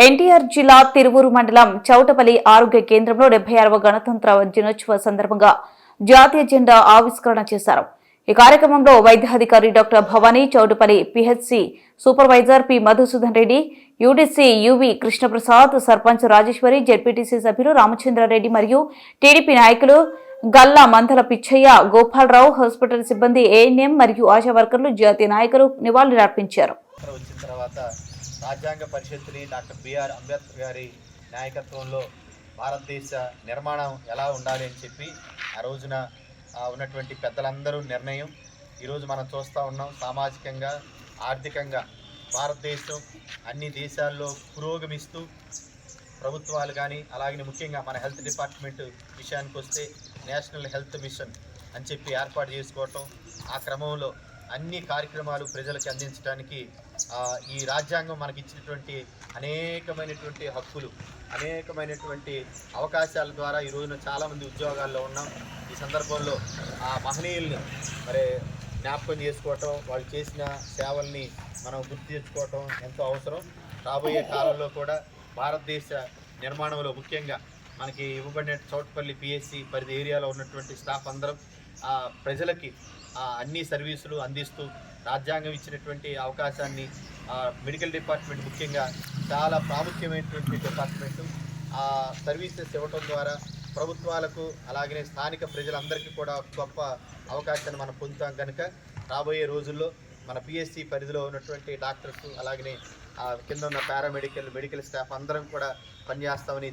ఎన్టీఆర్ జిల్లా తిరువూరు మండలం చౌటపల్లి ఆరోగ్య కేంద్రంలో 76వ గణతంత్ర దినోత్సవ సందర్భంగా జాతీయ జెండా ఆవిష్కరణ చేశారు. ఈ కార్యక్రమంలో వైద్యాధికారి doctor Bhavani, Chautapalli PHC supervisor P Madhusudan Reddy, UDC UV Krishna Prasad, sarpanch Rajeshwari, ZPTC సభ్యులు రామచంద్రారెడ్డి మరియు టీడీపీ నాయకులు గల్లా మందల పిచ్చయ్య, గోపాలరావు, హాస్పిటల్ సిబ్బంది, ఏఎన్ఎం మరియు ఆశా వర్కర్లు, జాతీయ నాయకులు నివాళులర్పించారు. రాజ్యాంగ పరిషత్తుని డాక్టర్ బిఆర్ అంబేద్కర్ గారి నాయకత్వంలో భారతదేశ నిర్మాణం ఎలా ఉండాలి అని చెప్పి ఆ రోజున ఉన్నటువంటి పెద్దలందరూ నిర్ణయం. ఈరోజు మనం చూస్తూ ఉన్నాం, సామాజికంగా ఆర్థికంగా భారతదేశం అన్ని దేశాల్లో పురోగమిస్తూ ప్రభుత్వాలు కానీ అలాగే ముఖ్యంగా మన హెల్త్ డిపార్ట్మెంట్ విషయానికి వస్తే నేషనల్ హెల్త్ మిషన్ అని చెప్పి ఏర్పాటు చేసుకోవటం, ఆ క్రమంలో అన్ని కార్యక్రమాలు ప్రజలకు అందించడానికి ఈ రాజ్యాంగం మనకి ఇచ్చినటువంటి అనేకమైనటువంటి హక్కులు, అనేకమైనటువంటి అవకాశాల ద్వారా ఈ రోజున చాలామంది ఉద్యోగాల్లో ఉన్నాం. ఈ సందర్భంలో ఆ మహనీయుల్ని మరి జ్ఞాపకం చేసుకోవటం, వాళ్ళు చేసిన సేవల్ని మనం గుర్తు తెచ్చుకోవటం ఎంతో అవసరం. రాబోయే కాలంలో కూడా భారతదేశ నిర్మాణంలో ముఖ్యంగా మనకి ఇవ్వబడిన చౌటపల్లి పిఎస్సి పరిధి ఏరియాలో ఉన్నటువంటి స్టాఫ్ అందరం ప్రజలకి అన్ని సర్వీసులు అందిస్తూ రాజ్యాంగం ఇచ్చినటువంటి అవకాశాన్ని మెడికల్ డిపార్ట్మెంట్ ముఖ్యంగా చాలా ప్రాముఖ్యమైనటువంటి డిపార్ట్మెంటు సర్వీసెస్ ఇవ్వటం ద్వారా ప్రభుత్వాలకు అలాగే స్థానిక ప్రజలందరికీ కూడా గొప్ప అవకాశాన్ని మనం పొందుతాం. కనుక రాబోయే రోజుల్లో మన పిఎస్సి పరిధిలో ఉన్నటువంటి డాక్టర్స్ అలాగే కింద ఉన్న పారామెడికల్ మెడికల్ స్టాఫ్ అందరం కూడా పనిచేస్తామని